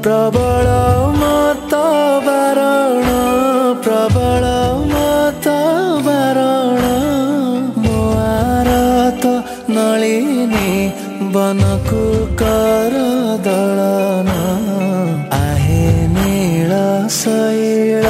प्रबल मत बारण प्रबल मत बारण मुआर तो नलिनी बनकु कर दलन आहे नील शैल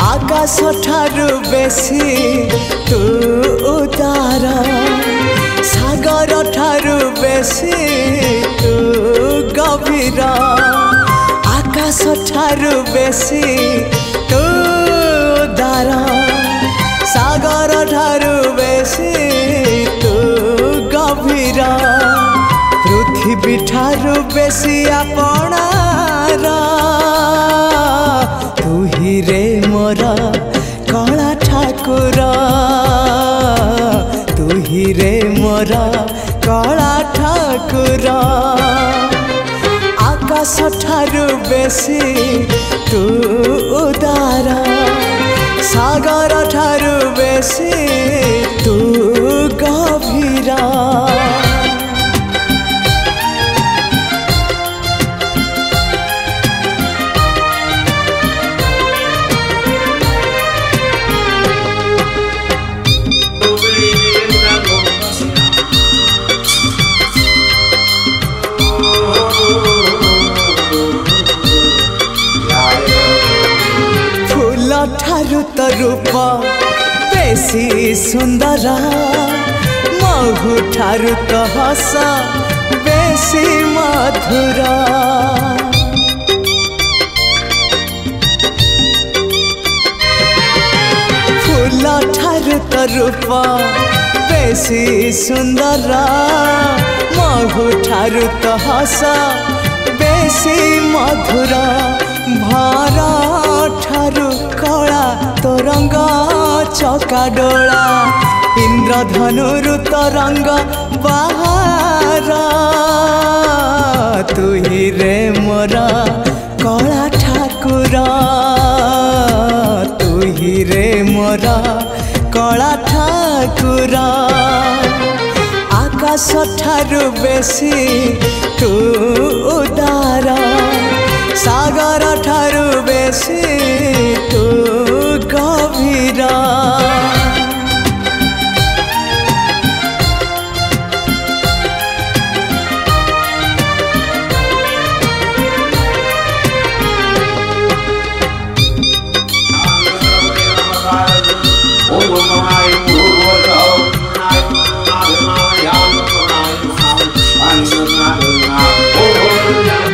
आकाश ठारू बेसी तू उदार सागर ठारू बेसी तू गभीर आकाश ठारू बेसी तू उदार सागर ठारू बेसी तू गभीर पृथ्वी ठारू बेसी आपणार तू ही रे मोर कला ठाकुर तू ही रे मोर कला ठाकुर आकाश ठारू बेसी तू उदार सागर ठारू बेसी तू गभीर ठारू तो रूप बेसी सुंदर महु ठारू तो हस बेसी मधुर फूल ठारू तो रूप बेसी सुंदर महु ठारू तो हस बेसी मधुर भर ठारू कला तरंग चकाडोला इंद्रधनुरु तरंग बाहर तू ही रे मोर कला ठाकुर तू ही रे मोर कला ठाकुर आकाश ठारू बेसी तू उदार सागर ठारू बेसी तू गभीर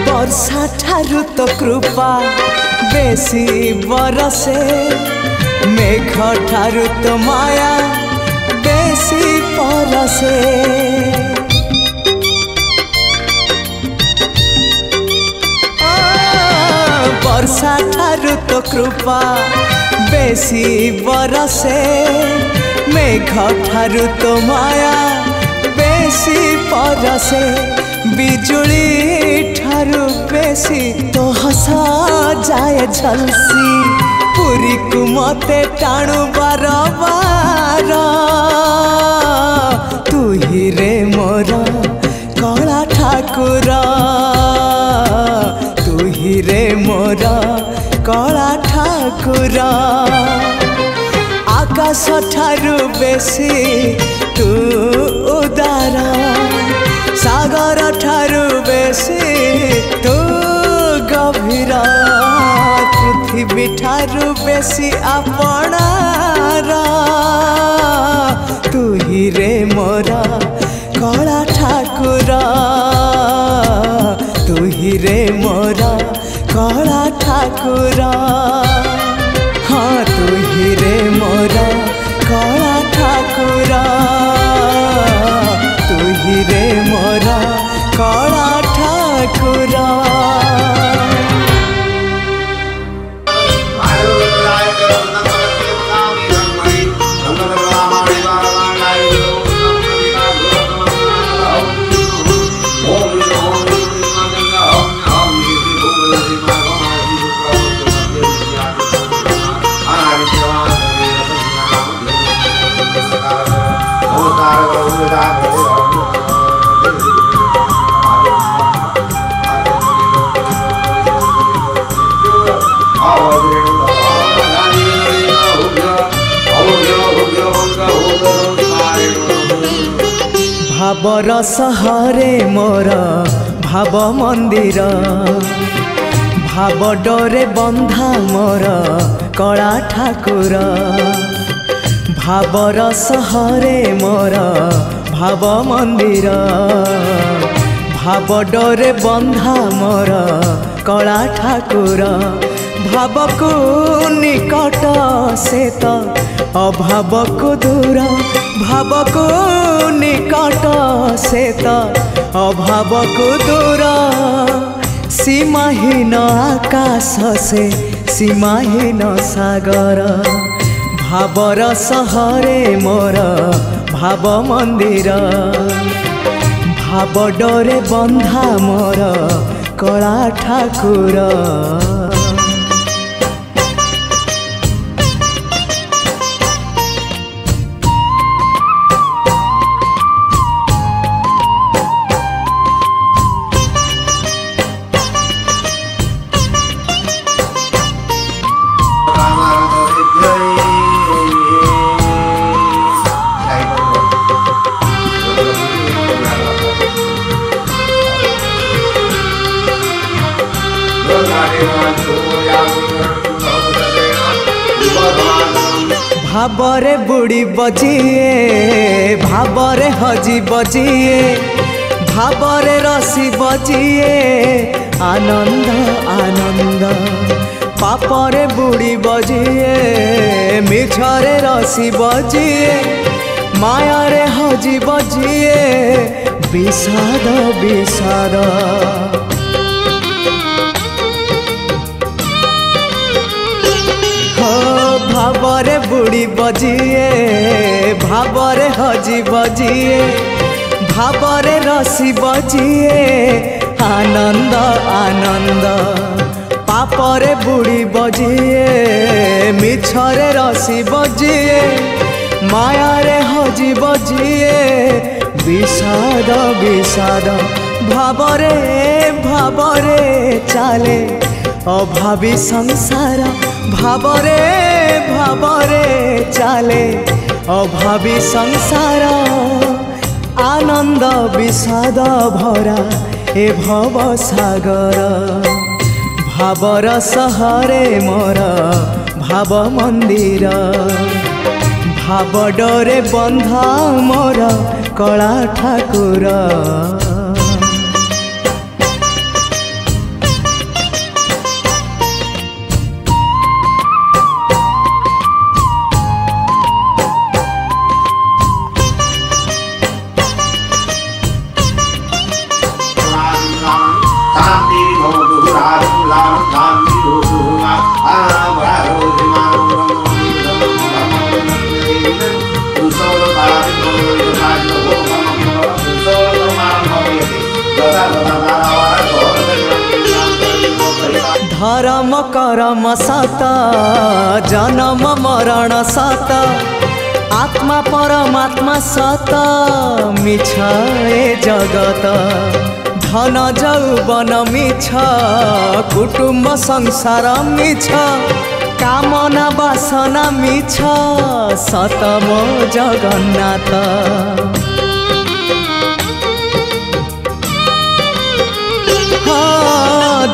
वर्षा ठारू तो कृपा बेसी बरसे मेघ ठारू तो माया बेसी परसे वर्षा ठारू तो कृपा बेसी बरसे मेघ ठारू तो माया बेसी परसे बिजुली ठारू बेसी तो हसा जाए झलसी पुरी को मते टाणु बार बार तू ही रे मोर कला ठाकुर तू ही रे मोर कला ठाकुर आकाश ठारू बेसी तू उदार सागर ठारू बेसी तू गभीर पृथ्वी ठारू बेसी आपणार तू ही रे मोर कला ठाकुर तू ही रे मोर कला ठाकुर। भावर सहरे मोर भाव मंदिर भाव डोरे बंधा मोर कला ठाकुर भावर सहरे मोर भाव मंदिर भाव डोरे बंधा मोर कला ठाकुर भाव को निकट से तो अभाव को दूर भाव को निकट से तो अभाव को दूर सीमाहीन आकाश से सीमाहीन सागर भावर सहरे मोर भाव मंदिर भाव डोरे बंधा मोर कला ठाकुर भावरे बुड़ी बजिए भावरे हजी बजिए भावरे रसी बजिए आनंद आनंद पापरे बुड़ी बजिए मिछरे रसी बजिए मायारे हजी बजिए विषाद विषाद भावरे बुड़ी बजिए भावरे हजी बजिए भावरे रसी बजिए आनंद आनंद पापरे बुड़ी बजिए मिछरे रसी बजिए मायारे हजी बजिए विषाद विषाद भावरे भावरे चाले अभावी संसार भावरे भावरे चाले अभावी संसार आनंद विषाद भरा ए भव सागर भावर सहरे मोर भाव मंदिर भाव डोरे बंधा मोर कला ठाकुर धर्म करम सत जन्म मरण सत आत्मा परमात्मा सत मिछ ए जगत धन जौवन मिछ कुटुंब संसार मिछ कामना वासना मिछ सत मो जगन्नाथ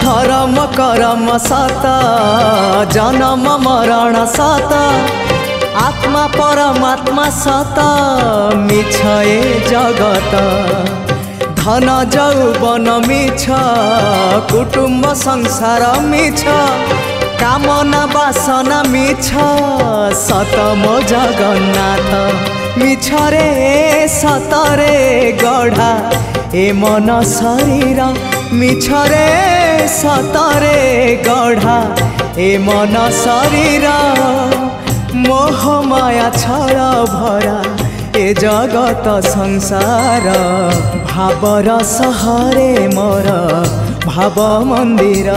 धर्म करम सत जन्म मरण सत आत्मा परमात्मा सत मिछ ए जगत धन जौवन मिछ कुटुंब संसार मिछ कामना वासना मिछ सत मो जगन्नाथ मिछ रे सतरे गढ़ा ए मन शरीर मिछरे सतरे गढ़ा ए मन शरीर मोह माया छल भरा ए जगत संसार भावर सहरे मोर भाव मंदिर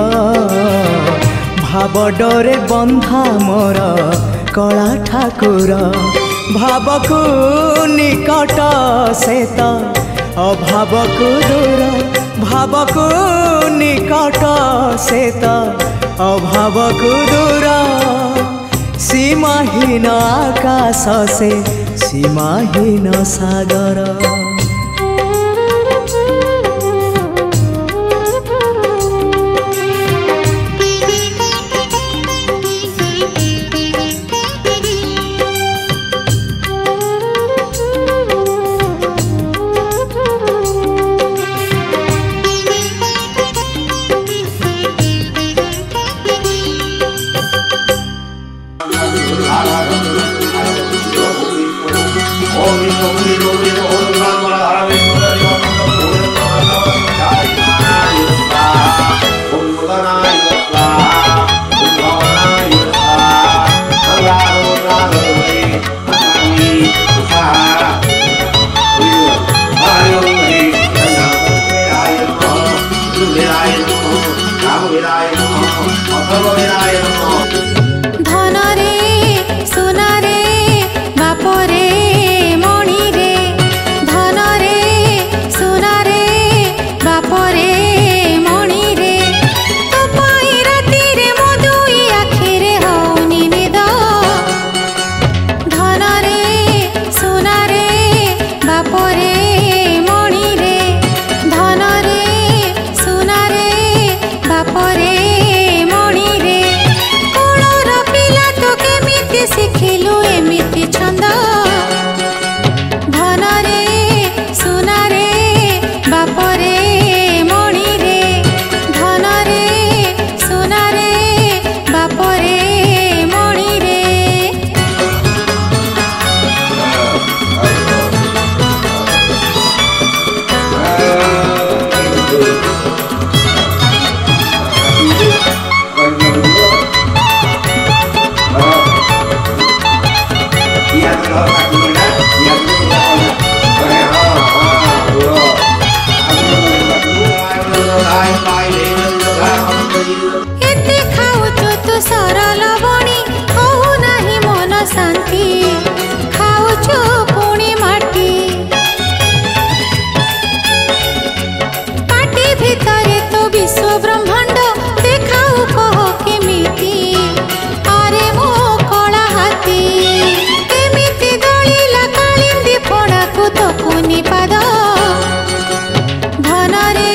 भाव डोरे बंधा मोर कला ठाकुर भाव को निकट से तो अभाव को दूर भाव को निकट से तो अभाव को दूर सीमाहीन आकाश से सीमाहीन सागर। धनरे सुनारे बापरे मणि रे धनरे सुनारे बापरे मणि रे तो पाई राति रे मो दुई आखिरे हौनी निद धनरे सुनारे बापरे मणि रे धनरे सुनारे बापरे मणि रे कोणर पिला तो केमिति शिखिलु एमिति छंद धनरे सुनारे बापरे मणि रे धनरे सुनारे बापरे मणि रे एते खाउछु तू सरल बणी कहू नाही मन शांति खाउछु पुणी माटी पाटी भितरे तो विश्व ब्रह्मांड देखाऊ कह केमिति अरे मो कला हाथी केमिति दଳିला कालिंदी फोड़ाकू तो कुनी पाद धनरे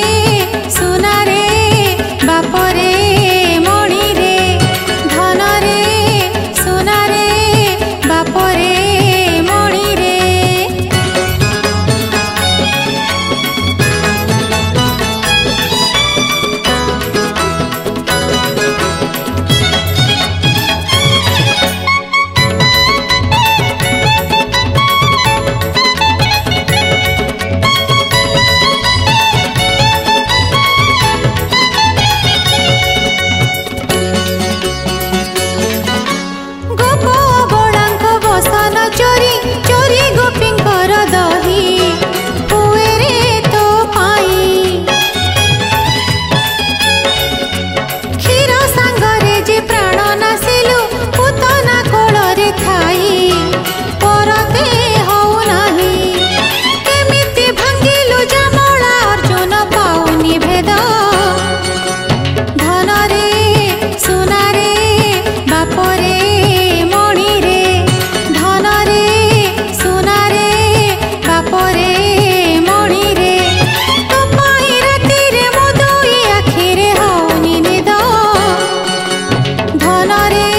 सुनारे बापरे मणि रे धनरे सुनारे बापरे मणि रे गोप बड़ांक बसन चोरी चोरी गोपींकर दही हुए रे तो पाई क्षीर सांगरे जे प्राण नासिलु पुतना कोଳରେ ଥାଇ परते हऊ नाही केमिति भांगिलु जामळा अर्जुन पाउनी भेद धनरे सुनारे बापरे मणि रे धनरे सुनारे बापरे मणि रे तो पाई राति रे मो दुई आखिरे हौनी निद धनरे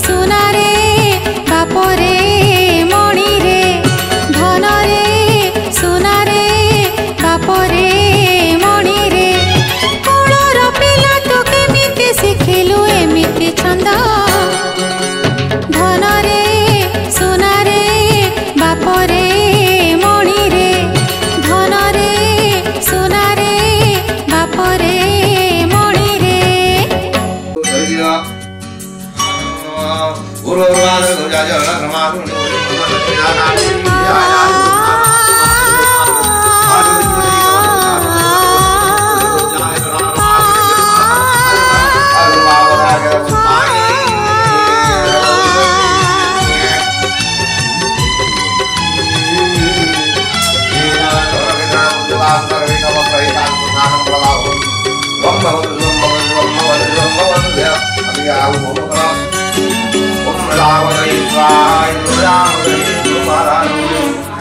सुनारे बापरे मणि रे धनरे सुनारे बापरे मणि रे कोणर पिला तो केमिति शिखिलु एमिति छंद धनरे सुनारे बापरे मणि रे धनरे सुनारे बापरे मणि रे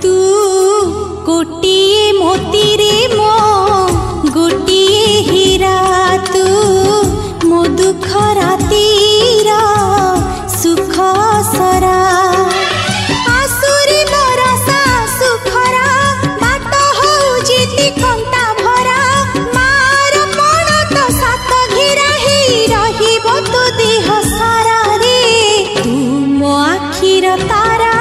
तू गोटिए मोती रे मो गोटिए हीरा तू मो दुख रातिर सुख सरा आसुरी बरसा सुखरा बाट हौजिति कंटा भरा मार पण तो सात घेरा ही रहिब तो देह सारा रे तू मो आखिर तारा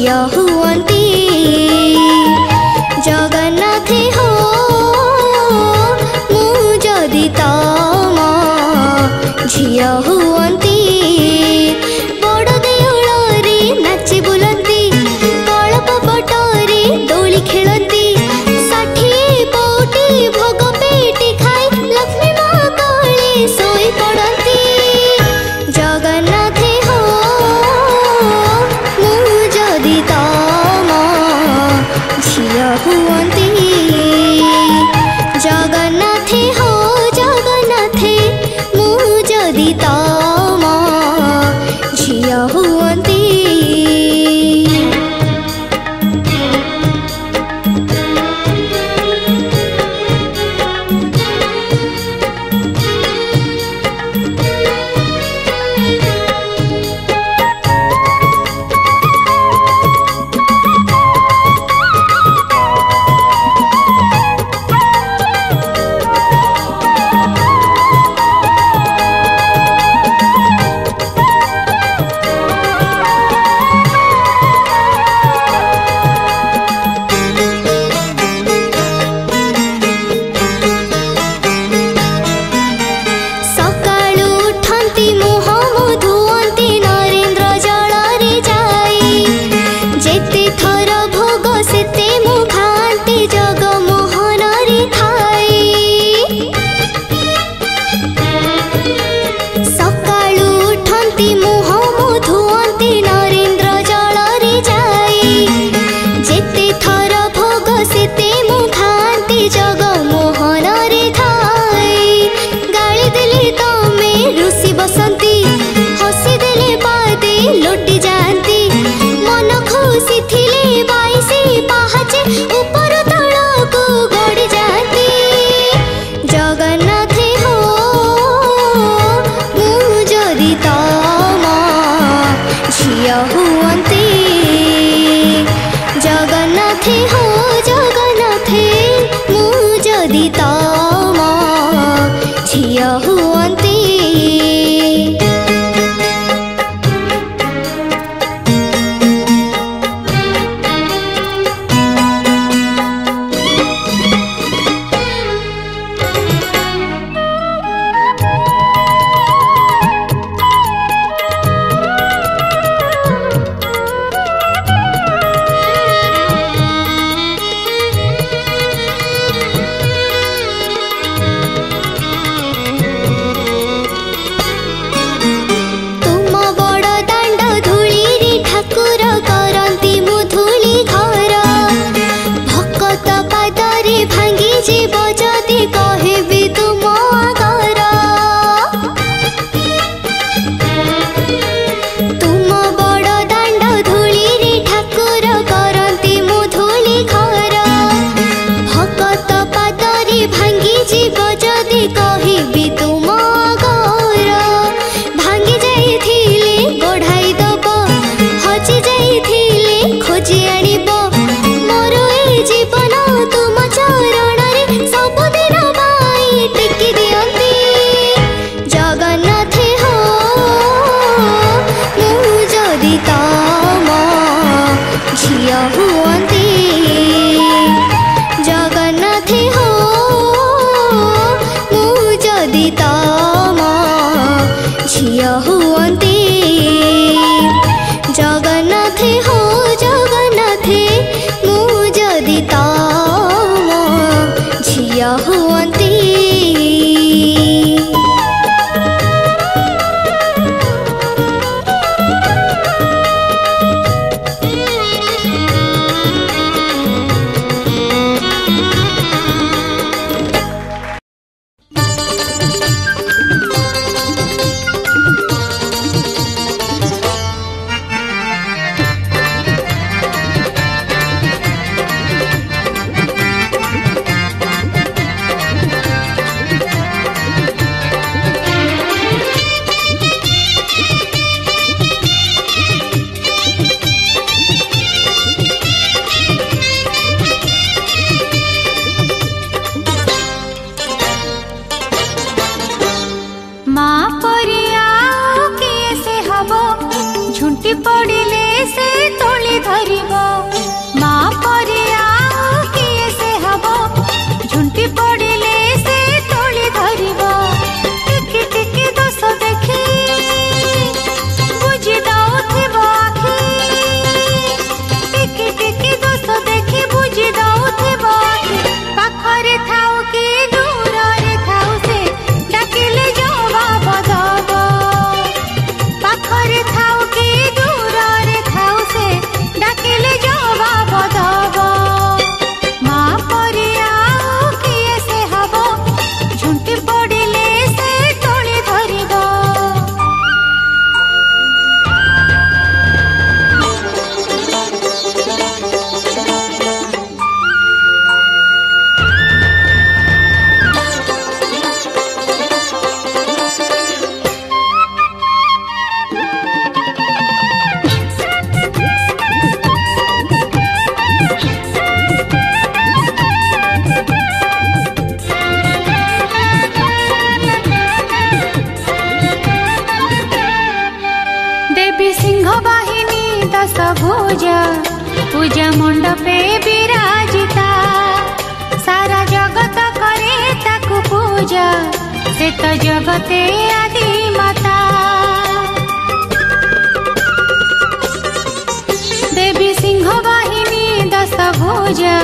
झिया हुअंती जगन्नाथ हो मु जदि तम झिया हुअंती बड़ देउଳରେ नाची बुलंती कल्प पटरे दोली खेलती षाठी पौटी भोग पेटी खाई लक्ष्मी माँ कोले सोई पड़ती जगन्नाथ हो मु जदि तम झिया हुअंती जगन्नाथ हो जगन्नाथ मु जदि तम झिया हुअंती जगन्नाथ हो जगन्नाथ मु जदि तम झिया हुअंती जीव जदि कहबी तुम आगर तुम बड़ दाण्ड धूली ठाकुर करती मु धूली घर भगत पादरी भांगी जीव जदि कहबी तुम आगर भांगी जाइथिले गढ़ाई दब हजि जाइथिले खोजी आनिब मोर ए जीवन तुम चरण सबुदिन बाई टेकी दियंती जगन्नाथ हो मु जदि तम झिया हुअंती जगन्नाथ हो मु जदि तम झिया हुअंती जगन्नाथ हो जगन्नाथ मु जदि तम झिया हुअंती झुंटी पड़िले से तोली धर धरिब माँ परे आउ किए से हब झुंटी पड़िले से तोली धरिब टिकी टिकी दोष देखी बुझी दउथिब आखि टिकी टिकी दोष देखी बुझी दउथिब आखि पाखरे थाउ कि दूରରେ थाउ से डाकिले जवाब दब पाखरे थाउ कि दूରରେ थाउ से डाकिले जवाब दब माँ परे आउ किए से हब झुंटी पड़िले से तोली धरिब। देवी सिंह वाहिनी दश भुजा पूजा मंडपे विराजिता सारा जगत करे ताकु पूजा से तो जगते आदि माता देवी सिंह वाहिनी दश भुजा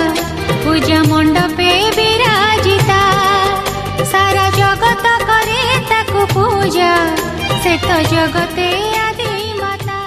पूजा मंडपे विराजिता सारा जगत करे ताकु पूजा से तो जगते आदि माता।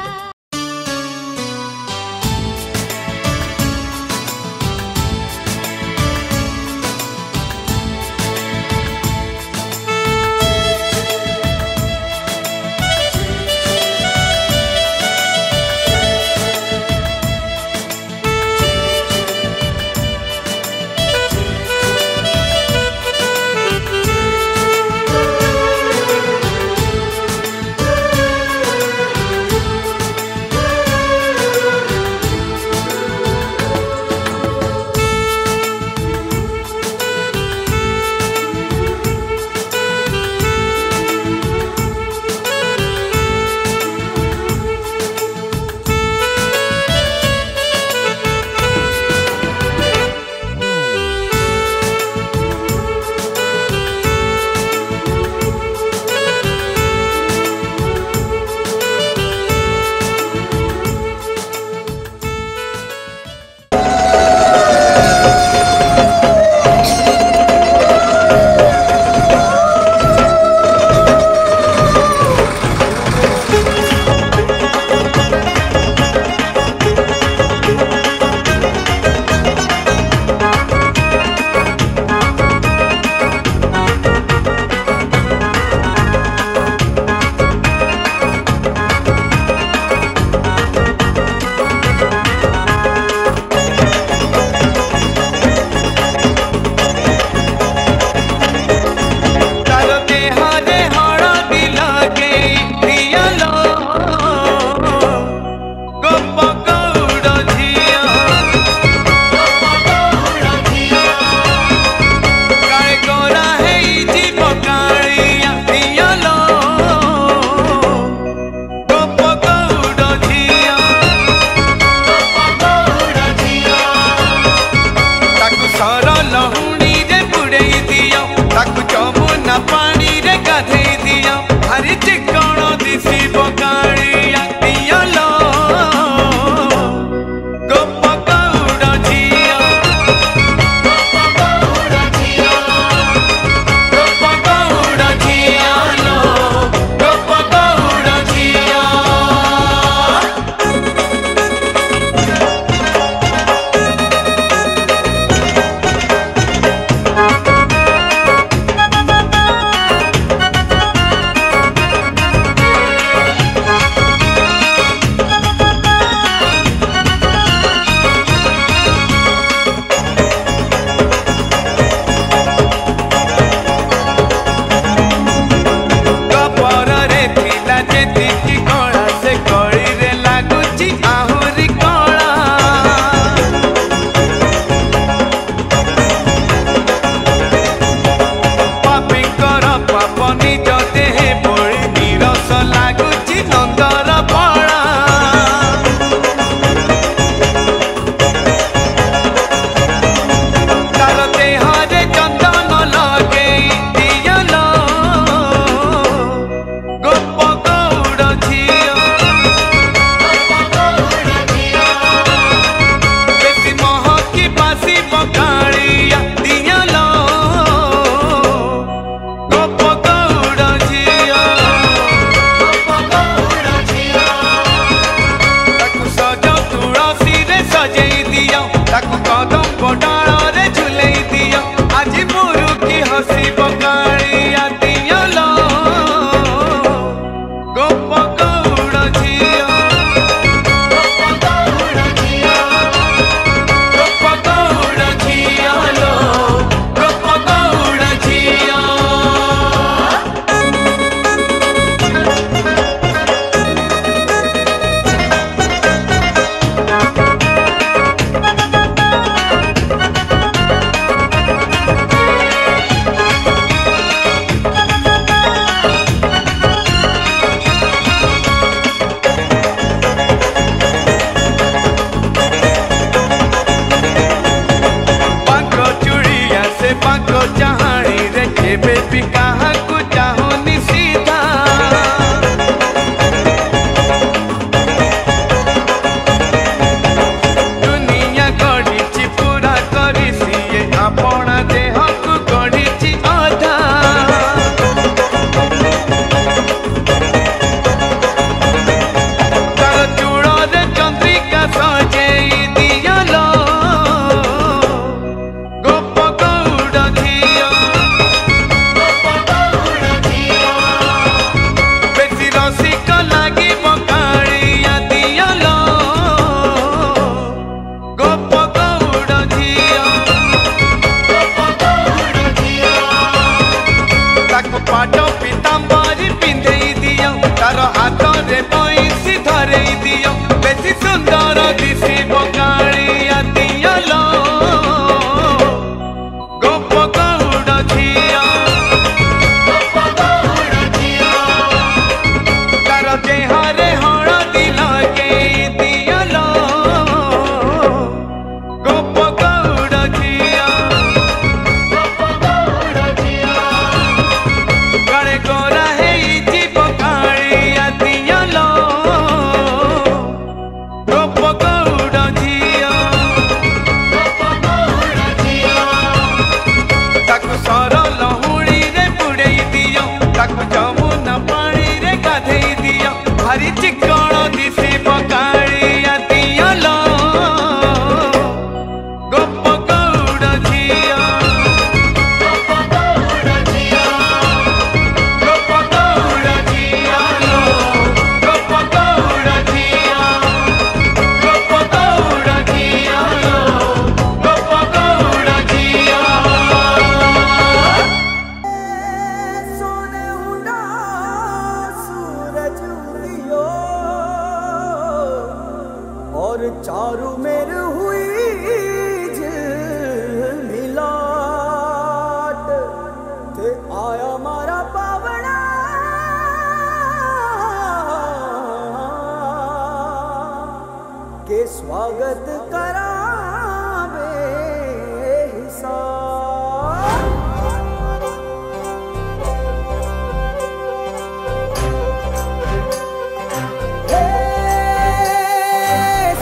केबे भी कहाँ को चाहूनी सीधा दुनिया गढ़ी पूरा करी सीए अपना देह को गढ़ी अधा तार चूड़े चंद्रिका सजेई दियालो गोप गौड़ झिया बेसी रसिक लगी बकाड़िया दियालो गोप गौड़ झिया ताको पाट पीताम्बरी पिंधेई दियो तार हाथ रे पैसी धरेई दियो बेसी सुंदर दिसी बकाड़िया दियालो गोप गौड़ झिया तार देहरे हळदी लगेई दियालो गोप गौड़ झिया गड़े गोरा हेई बकाड़िया दियालो गोप गौड़ झिया ताकू सरल हुड़ी रे बुड़ेई दियो ताकू जमुना पानी रे गाधेई दियो भारी चिकण दिसी बकाड़िया दियालो गोप गौड़ झिया गोप गौड़ झिया गोप गौड़ झिया गोप गौड़ झिया गोप गौड़ झिया गोप गौड़ झिया सोने उड़ा सूरज उदियो और चारू मेर हुई झिलमिलाट ते आया मारा पावना के स्वागत करावे हिसाब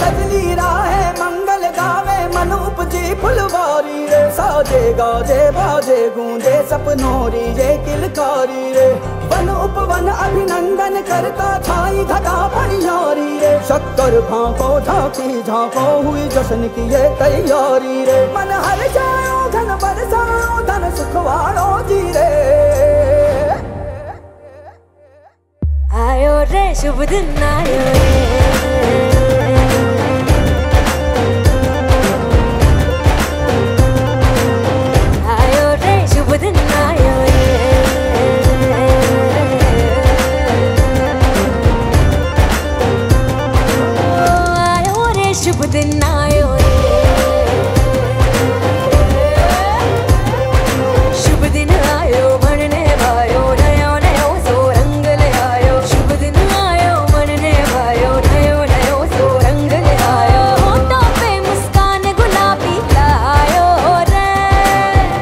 सजली राहे मंगल गावे मन उपजी फुलवारी रे साजे गाजे बाजे गूंजे सपनोरी रे किलकारी रे वन उपवन अभिनंदन करता छाई घटा फनियारी रे शक्कर भांको झांकी झांको हुई जश्न की ये तैयारी रे मन हर जाओ धन बरसाओ धन सुखवाड़ो जी रे आयो रे शुभ दिन आयो रे आयो रे शुभ दिन आयो रे आयो रे शुभ दिन आयो रे शुभ दिन आयो बनने भायो नयो नयो सो रंग ले आयो शुभ दिन आयो बनने भायो नयो नयो सो रंग ले आयो होठों पे मुस्कान गुलाबी लायो रे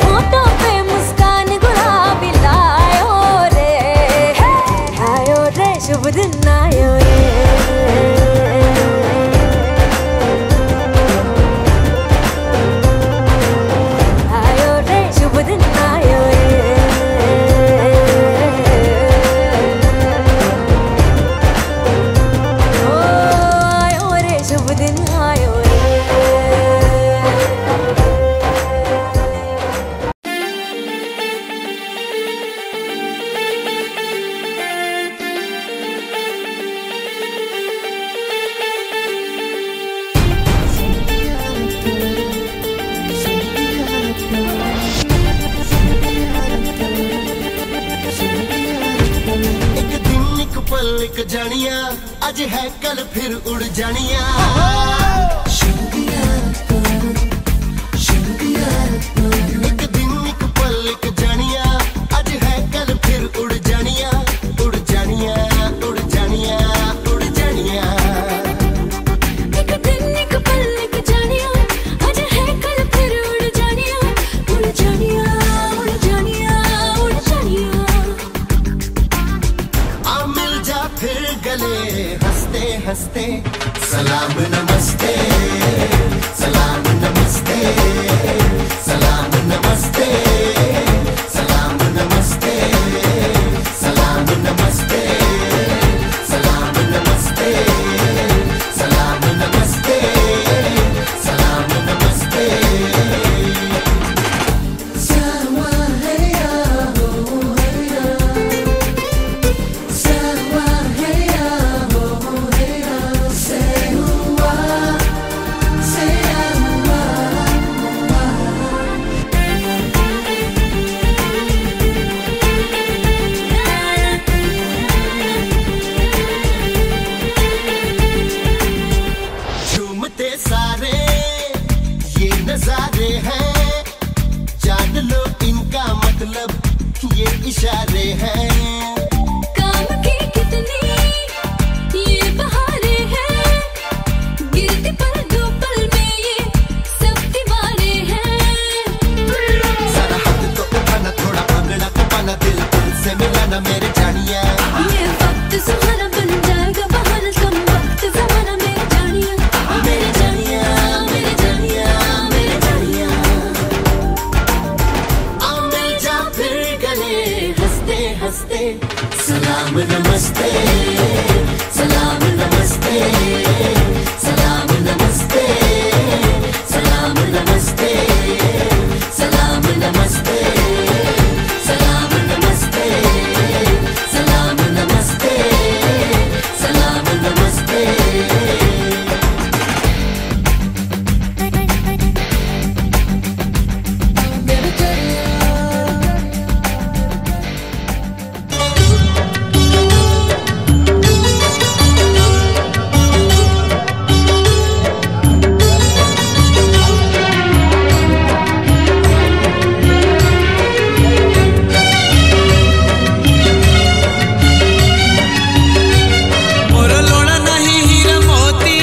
होठों पे मुस्कान गुलाबी लायो रे आयो रे शुभ दिन आयो रे आयो रे शुभ दिन आयो रे ओ आयो रे शुभ दिन आयो रे एक दिन एक पल एक जानिया आज है कल फिर उड़ जानिया एक दिन एक पल एक जानिया आज है कल फिर उड़ जानिया उड़ जानिया उड़ जानिया उड़ जानिया एक दिन एक पल एक जानिया आज है कल फिर उड़ जानिया उड़ जानिया उड़ जानिया उड़ हंसते सलाम नमस्ते सलाम नमस्ते सलाम नमस्ते सलाम नमस्ते सलाम नमस्ते सलाम नमस्ते सलाम नमस्ते सलाम नमस्ते सावा है या हो है या सावा है या हो है या से हुआ झूमते सारे ये नजारे हैं जान लो इनका मतलब ये इशारे हैं काम की कितनी ये बहारे हैं गिरती पर दो पल में ये सब दीवारे हैं सारा हाथ तो उठाना थोड़ा अंगड़ा कपाना दिल से मिलाना मेरे जानिया ये वक्त सुहाना बन जाएगा बहाना कम वक्त जमाना मेरे जानिया मेरे जानिया मेरे जानिया मेरे जानिया आ मिल जा फिर गले हंसते हंसते सलाम नमस्ते सलाम नमस्ते सलाम नमस्ते सलाम नमस्ते सलाम नमस्ते सलाम नमस्ते सलाम नमस्ते सलाम नमस्ते मोर लोड़ा नहीं हीरा मोती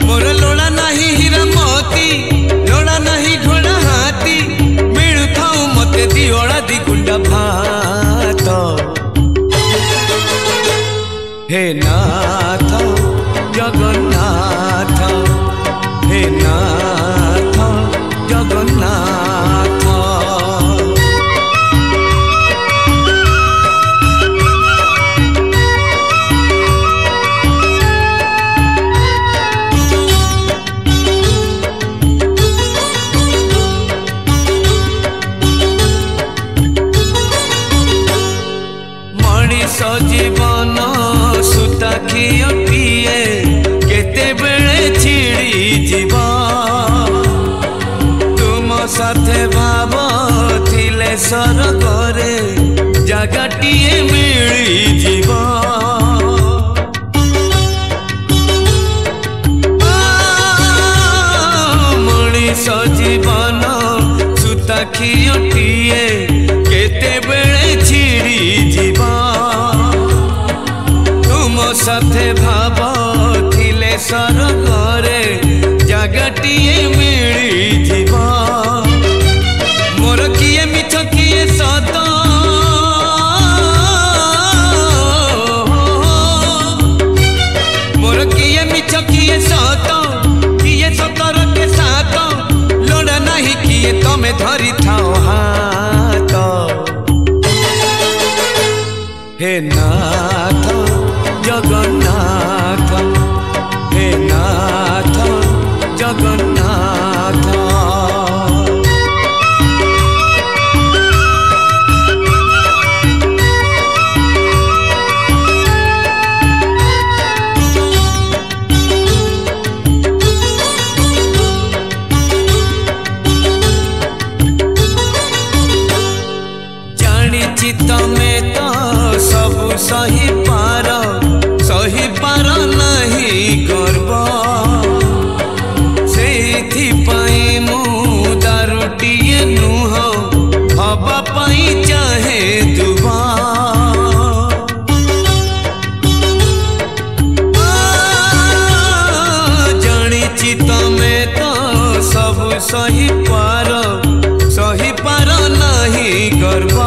मोर लोड़ा नहीं हीरा मोती लोड़ा नहीं घोड़ा हाथी मिलु थाऊ मते दिओड़ा दी गुंडा भात हे नाथ जगन्नाथ हे नाथ जगन्नाथ मଣିष जीवन सुता खिए केतेबेले छिड़ी जीव तुम साथे भाव थिले सरगरे जगटिए मिली जीव मଣିष जीवन सुता खिए केतेबेले छिड़ी जीव तुम साथे भाव थिले सरगरे जगटिए मिली जीव मोर किए मिछ किए सत मोर किए मिछ किए सत किए सतर के साथ लोड़ा नहीं किए तमे धरी थाओ हाथ हे नाथ जगन्नाथ हे नाथ जगन्नाथ जानिछि तमे तो सब सही पार नहीं गर्व सेथिपाई मु दारुटिए नुह हवा पाई चाहे दुआ जानिछि तमे तो सब सही पार नहीं गर्व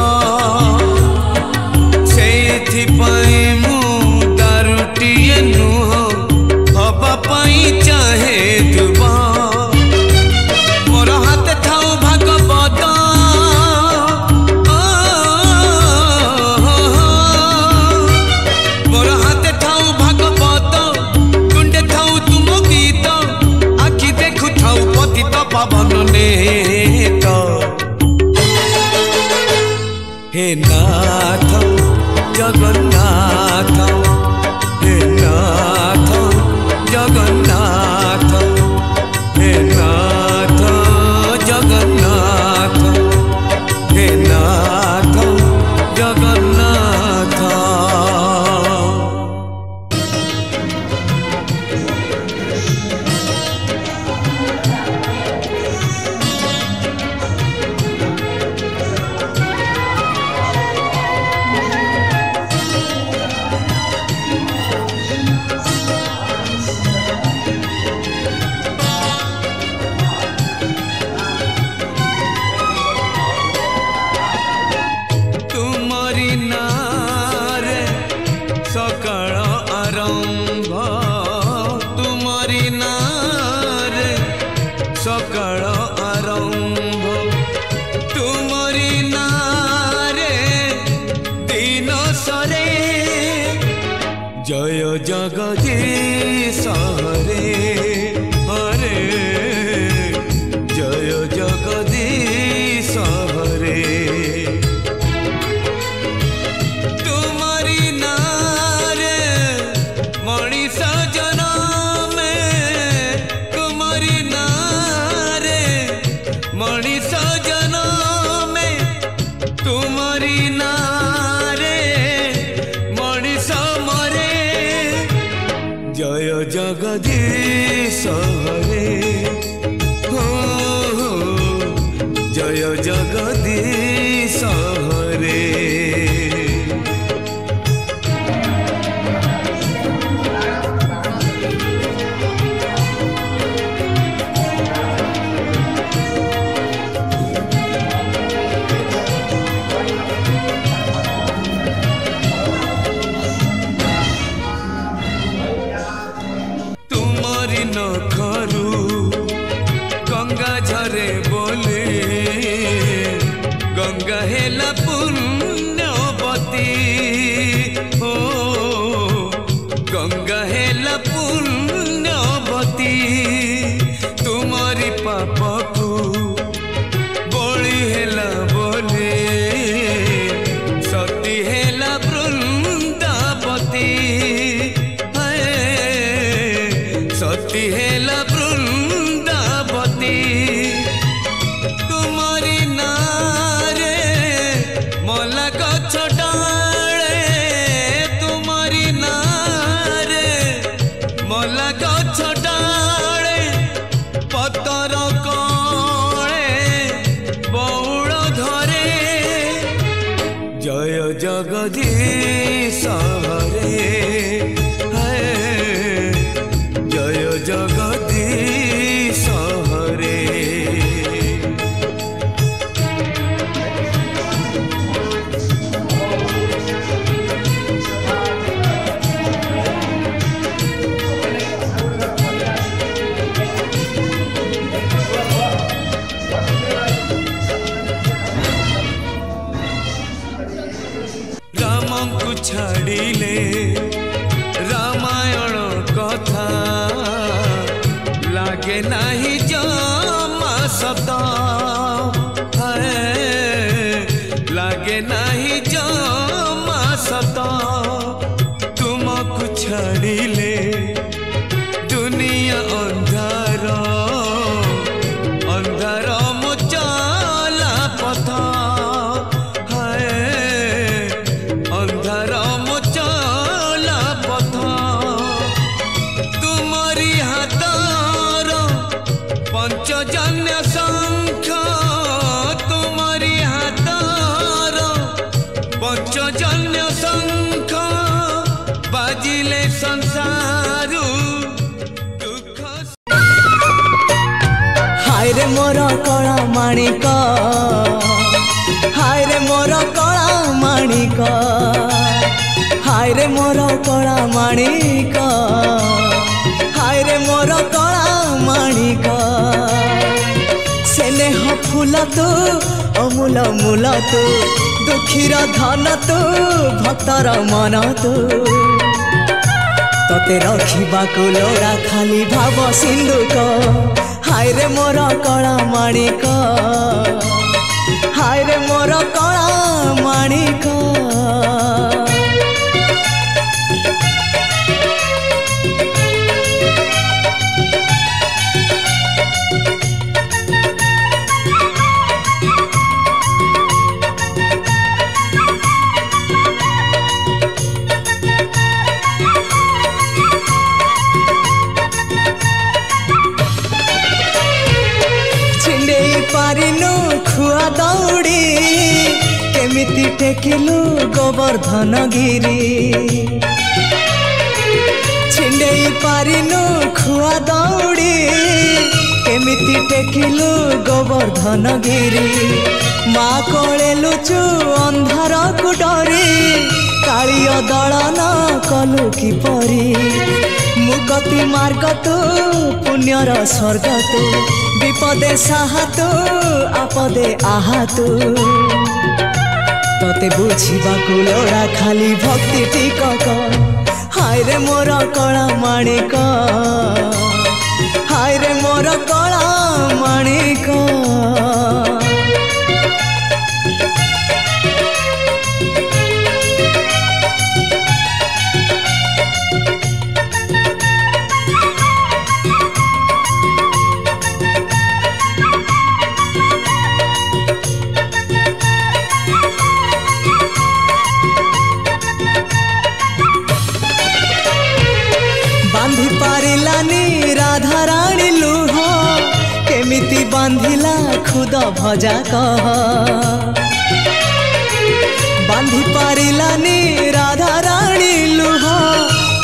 हे नाथ जगन्नाथ, हे नाथ जगन्नाथ, हे नाथ जगन्नाथ, हे नाथ जगन्नाथ। जय जगदीश हरे हरे, जय जगदीश हरे। तुम्हारी नारे मनीष जन्म, तुम्हारी नारे मनीष जन्म, तुम्हारी नारे मनीष मरे। जय जगदीश हरे हो, जय जगदीश हरे। नखरू गंगा झरे बोले, गंगा हेला पुण्यवती हो, गंगा हेला पुण्यवती। तुम्हारी पाप को बड़ी हेला बोले, सती हेला वृंदावती, सती हेला वृंदावती। तुम्हारी नारे मला गछ डाले, तुम्हारी नारे मला गछ डाले, पतर कळे बौड़ धरे। जय जगदीश हरे, जय जगदीश हरे। राम को छाड़िले रामायण कथा, लागे नहीं जमा सत, लागे नहीं जमा सत। तुमको छाड़िले दुनिया अंधार, अंधार मो चला पथ, अंधार मो चला पथ। तुम्हारी हाथर पंचजन्य शंख, तुम्हारी हाथर पंचजन्य शंख, बाजिले संसार दुख। हाय रे मोर कला माणिक, हाय रे मोर कला माणिक, हाय रे मोर कला माणिक, हाय रे मोर कला माणिक। स्नेह फूल तू अमूल मूल तू, दुखीर धन तू भक्तर मन तू। तोते रखिबाकु लोड़ा खाली भाव सिंधुक, हाय रे मोर कला माणिक, हाय रे मोर कला माणिक पारिनु खुआ दौड़ी केमिति टेकिलु गोवर्धन गिरी छिंडेई पारिनु खुआ दौड़ी केमिति टेकिलु गोवर्धन गिरी माँ कोले लुचु अंधार को डरी कालिय दलन कलु किपरी मुगति मार्ग तू पुण्यर स्वर्ग तू विपदे साहातु आपदे आहातु तते बुझिबाकु लोड़ा खाली भक्ति टिकक हाय रे मोर कला माणिक हाय रे मोर कला माणिक बांधी पारिलानी राधा रानी लुह केमिति बांधिला खुद भजा कह बांधी पारिलानी राधा रानी लुह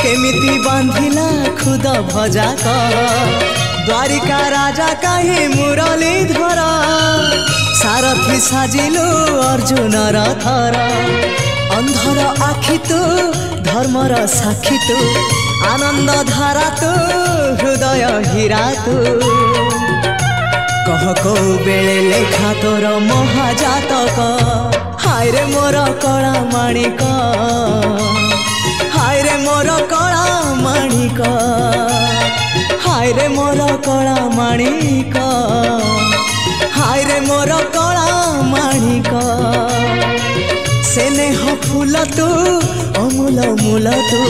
केमिति बांधिला खुद भजा कह द्वारिका राजा कहीं मुरली धर सारथी साजिलु अर्जुन रथर अंधर आखि तू धर्मर साक्षी तू आनंद धारा तू हृदय हीरा तू कह को बेले लेखा तोर महाजातक हाय रे मोर कला माणिक हाय रे मोर कला माणिक हाय रे मोर कला माणिक हाय रे मोर कला माणिक स्नेह फूल तू अमूल मूल तू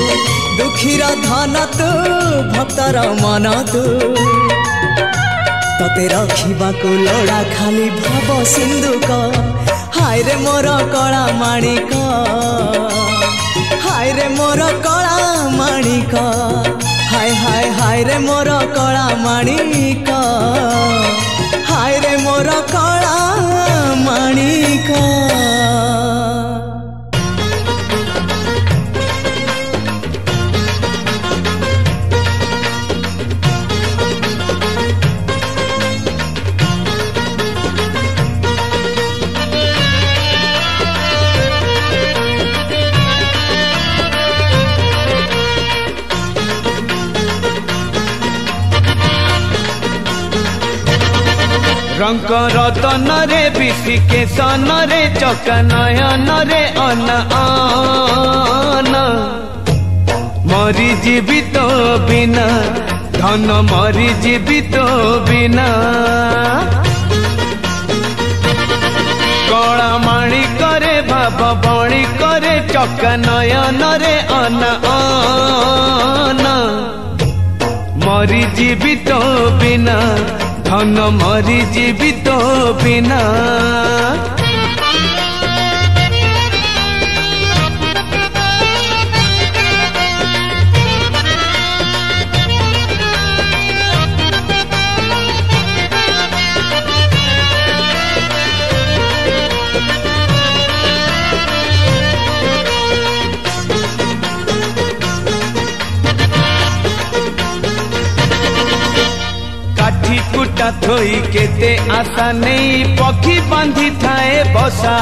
दुखीर धन तू भक्तर मन तू तते रखिबाकु लोड़ा खाली भाव सिंधुक हाय रे मोर कला माणिक हाय रे मोर कला माणिक हाय हाय हाय रे मोर कला माणिक हाय रे मोर कला माणिक रंग रतन रे विषिके सन रे चका नयन रे अन अन मरी जीवित बिना धन मरी जीवित बिना कला माणी करे भाव बणी करे चका नयन रे अन अन मरी जीवित बिना धन मरी जीवित बिना कुटा थोई केते आशा नहीं पक्षी बांधी थाए बसा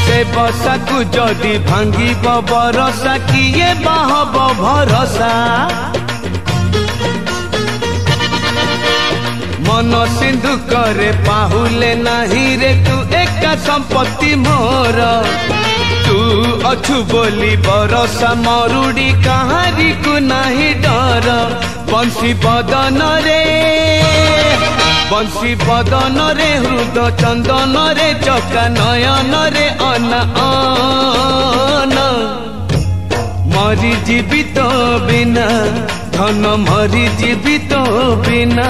से बसा को जदि भांगी बरसा किए बाहब भरसा मन सिंधु करे पाहुले नाही रे तू एका संपत्ति मोर तू अछु बोली बरसा मरुड़ी कहारी को नाही डर बंसी बदन रे बंशी बदन रे हृद चंदन रे चका नयन रे अना मरी जीवित बिना धन मरी जीवित बिना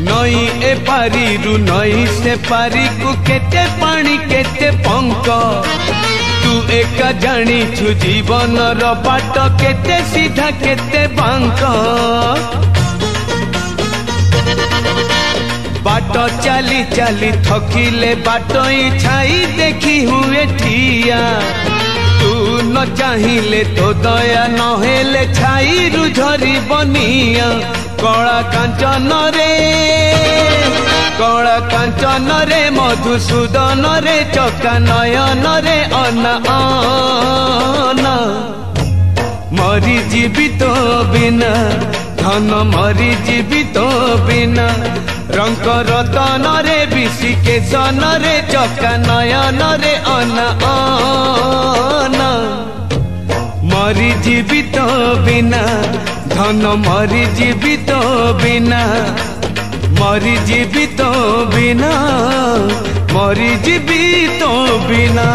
नई ए पारी रु नई से पारी को केते पानी केते पंक तू एक जानी छु जीवन रो बाट केते सीधा केते बांक बाट चली चली थकिले बाट छाई देखी हुए ठिया तू न चाहिए तो दया न हेले छाई रु झरी बनिया कला कांचन रे मधुसूदन रे चका नयन रे अना मरी जीवित बिना धन मरी जीवित बिना रंग रतन रे विषिकेशन रे चका नयन रे अना मरी जीवित बिना धन मरी जीवित बिना मरी जीवित बिना मरी जीवित बिना।